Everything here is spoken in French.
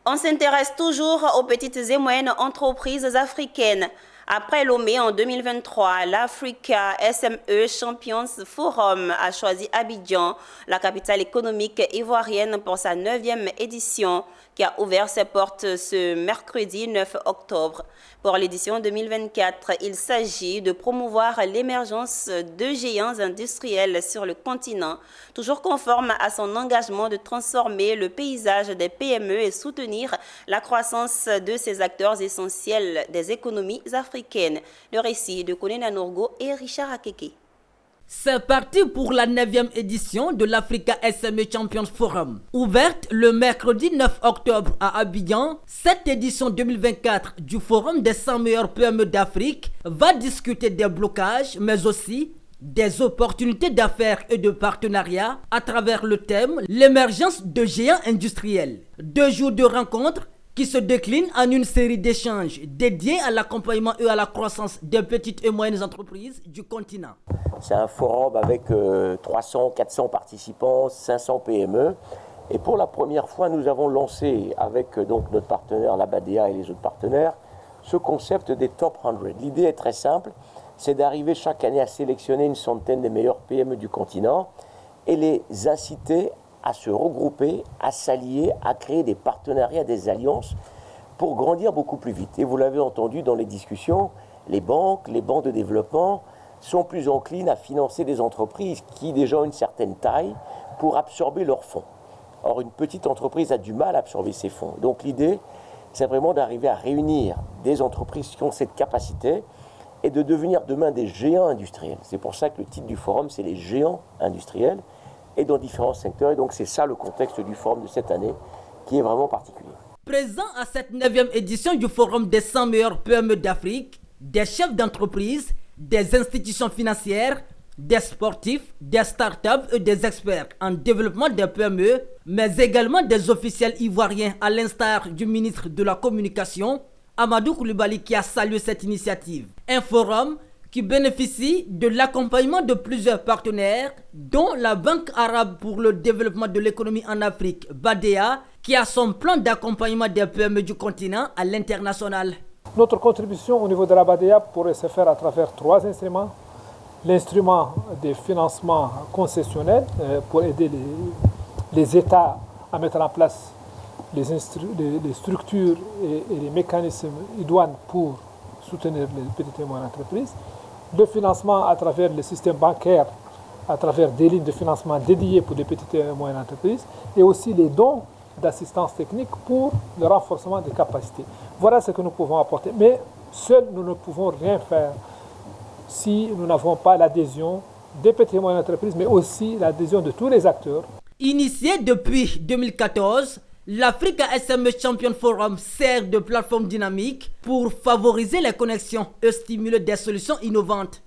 On s'intéresse toujours aux petites et moyennes entreprises africaines. Après Lomé en 2023, l'Africa SME Champions Forum a choisi Abidjan, la capitale économique ivoirienne, pour sa 9e édition qui a ouvert ses portes ce mercredi 9 octobre. Pour l'édition 2024, il s'agit de promouvoir l'émergence de géants industriels sur le continent, toujours conforme à son engagement de transformer le paysage des PME et soutenir la croissance de ces acteurs essentiels des économies africaines. Le récit de Konena Nourgo et Richard Akeke. C'est parti pour la 9e édition de l'Africa SME Champions Forum. Ouverte le mercredi 9 octobre à Abidjan, cette édition 2024 du Forum des 100 meilleures PME d'Afrique va discuter des blocages, mais aussi des opportunités d'affaires et de partenariat à travers le thème « L'émergence de géants industriels ». 2 jours de rencontres qui se décline en une série d'échanges dédiés à l'accompagnement et à la croissance des petites et moyennes entreprises du continent. C'est un forum avec 300, 400 participants, 500 PME. Et pour la première fois, nous avons lancé avec donc notre partenaire, la BADEA et les autres partenaires, ce concept des Top 100. L'idée est très simple, c'est d'arriver chaque année à sélectionner une centaine des meilleures PME du continent et les inciter à se regrouper, à s'allier, à créer des partenariats, des alliances pour grandir beaucoup plus vite. Et vous l'avez entendu dans les discussions, les banques de développement sont plus enclines à financer des entreprises qui déjà ont une certaine taille pour absorber leurs fonds. Or, une petite entreprise a du mal à absorber ses fonds. Donc l'idée, c'est vraiment d'arriver à réunir des entreprises qui ont cette capacité et de devenir demain des géants industriels. C'est pour ça que le titre du forum, c'est les géants industriels, et dans différents secteurs. Et donc c'est ça le contexte du forum de cette année qui est vraiment particulier. Présent à cette 9e édition du Forum des 100 meilleures PME d'Afrique, des chefs d'entreprise, des institutions financières, des sportifs, des startups et des experts en développement des PME, mais également des officiels ivoiriens à l'instar du ministre de la Communication, Amadou Koulibaly, qui a salué cette initiative. Un forum qui bénéficie de l'accompagnement de plusieurs partenaires, dont la Banque arabe pour le développement de l'économie en Afrique, BADEA, qui a son plan d'accompagnement des PME du continent à l'international. Notre contribution au niveau de la BADEA pourrait se faire à travers 3 instruments. L'instrument des financements concessionnels pour aider les États à mettre en place les structures et les mécanismes idoines pour soutenir les petites et moyennes entreprises. Le financement à travers le système bancaire, à travers des lignes de financement dédiées pour les petites et moyennes entreprises, et aussi les dons d'assistance technique pour le renforcement des capacités. Voilà ce que nous pouvons apporter. Mais seuls, nous ne pouvons rien faire si nous n'avons pas l'adhésion des petites et moyennes entreprises, mais aussi l'adhésion de tous les acteurs. Initié depuis 2014, l'Africa SME Champion Forum sert de plateforme dynamique pour favoriser les connexions et stimuler des solutions innovantes.